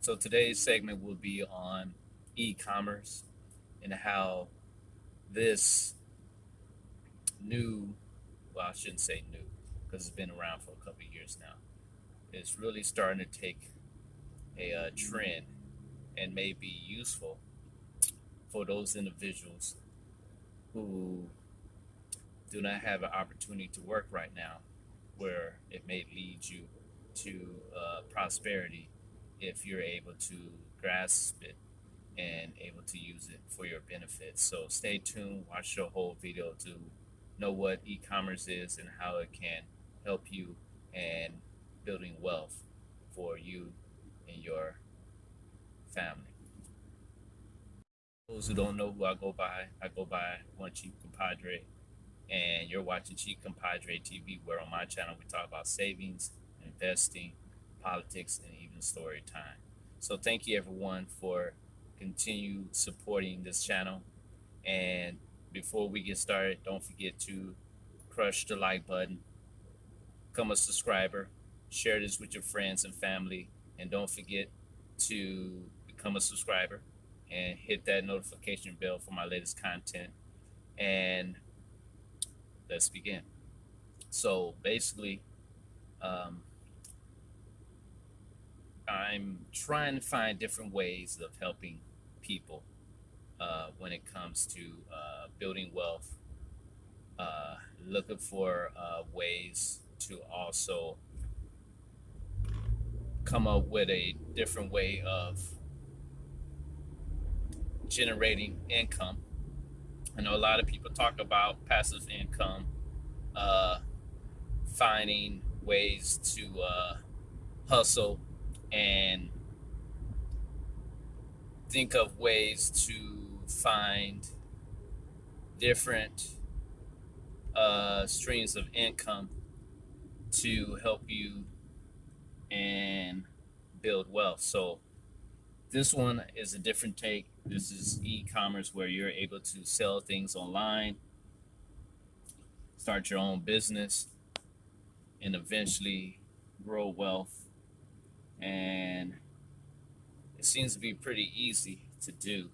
So today's segment will be on e-commerce and how this new, well, I shouldn't say new because it's been around for a couple of years now, is really starting to take a trend and may be useful for those individuals who do not have an opportunity to work right now, where it may lead you to prosperity if you're able to grasp it and able to use it for your benefit. So stay tuned, watch the whole video to know what e-commerce is and how it can help you and building wealth for you and your family. Those who don't know who I go by One Chief Compadre, and you're watching Chief Compadre TV, where on my channel we talk about savings, investing, politics, and even story time. So thank you everyone for continue supporting this channel. And before we get started, don't forget to crush the like button, become a subscriber, share this with your friends and family, and don't forget to become a subscriber and hit that notification bell for my latest content. And let's begin. So basically, I'm trying to find different ways of helping people when it comes to building wealth, looking for ways to also come up with a different way of generating income. I know a lot of people talk about passive income, finding ways to hustle and think of ways to find different streams of income to help you and build wealth. So this one is a different take. This is e-commerce, where you're able to sell things online, start your own business, and eventually grow wealth. And it seems to be pretty easy to do.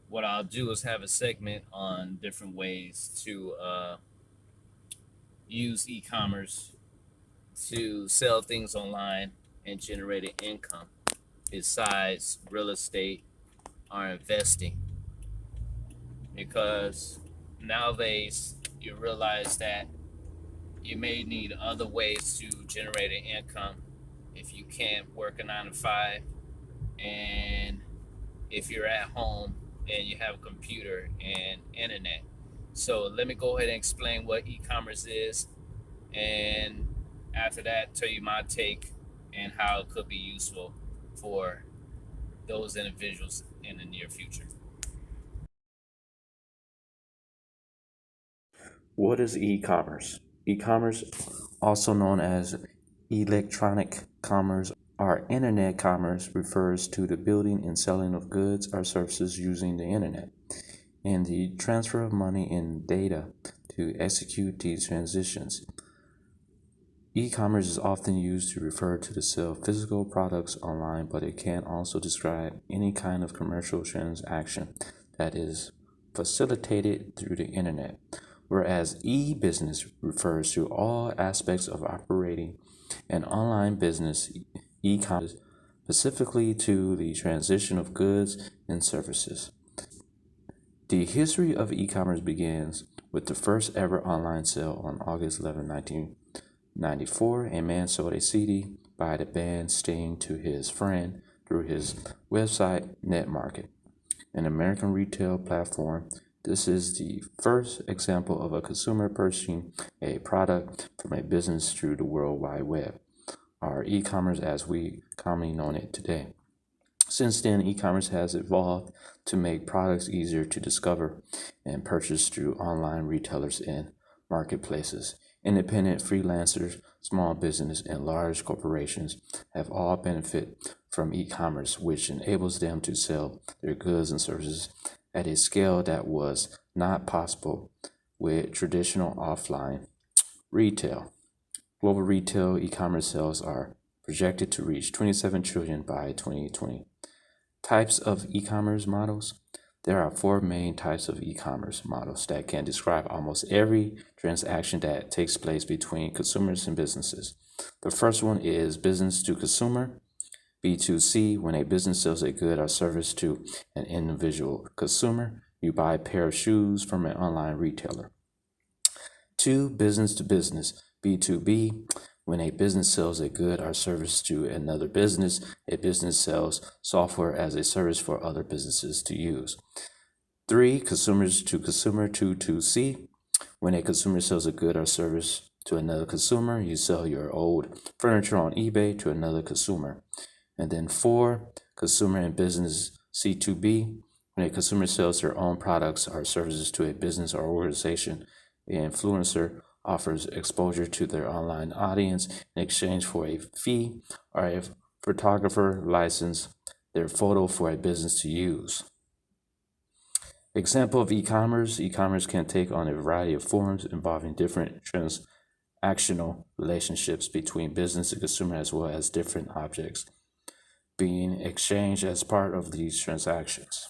What I'll do is have a segment on different ways to use e-commerce to sell things online and generate an income besides real estate or investing. Because nowadays you realize that you may need other ways to generate an income if you can't work a 9 to 5, and if you're at home and you have a computer and internet. So let me go ahead and explain what e-commerce is, and after that tell you my take and how it could be useful for those individuals in the near future. What is e-commerce? E-commerce, also known as electronic commerce or internet commerce, refers to the building and selling of goods or services using the internet and the transfer of money and data to execute these transitions. E-commerce is often used to refer to the sale of physical products online, but it can also describe any kind of commercial transaction that is facilitated through the internet, whereas e-business refers to all aspects of operating an online business. E-commerce specifically to the transition of goods and services. The history of e-commerce begins with the first ever online sale on August 11, 1994. A man sold a CD by the band Sting to his friend through his website NetMarket, an American retail platform. This is the first example of a consumer purchasing a product from a business through the World Wide Web, or e-commerce as we commonly know it today. Since then, e-commerce has evolved to make products easier to discover and purchase through online retailers and marketplaces. Independent freelancers, small business, and large corporations have all benefit from e-commerce, which enables them to sell their goods and services at a scale that was not possible with traditional offline retail. Global retail e-commerce sales are projected to reach 27 trillion by 2020. Types of e-commerce models. There are four main types of e-commerce models that can describe almost every transaction that takes place between consumers and businesses. The first one is business to consumer, B2C, when a business sells a good or service to an individual consumer. You buy a pair of shoes from an online retailer. Two, business to business, B2B, when a business sells a good or service to another business. A business sells software as a service for other businesses to use. Three, consumers to consumer, 2C, when a consumer sells a good or service to another consumer. You sell your old furniture on eBay to another consumer. And then four, consumer and business, C2B, when a consumer sells their own products or services to a business or organization. The influencer offers exposure to their online audience in exchange for a fee, or a photographer licenses their photo for a business to use. Example of e-commerce. E-commerce can take on a variety of forms involving different transactional relationships between business and consumer, as well as different objects being exchanged as part of these transactions.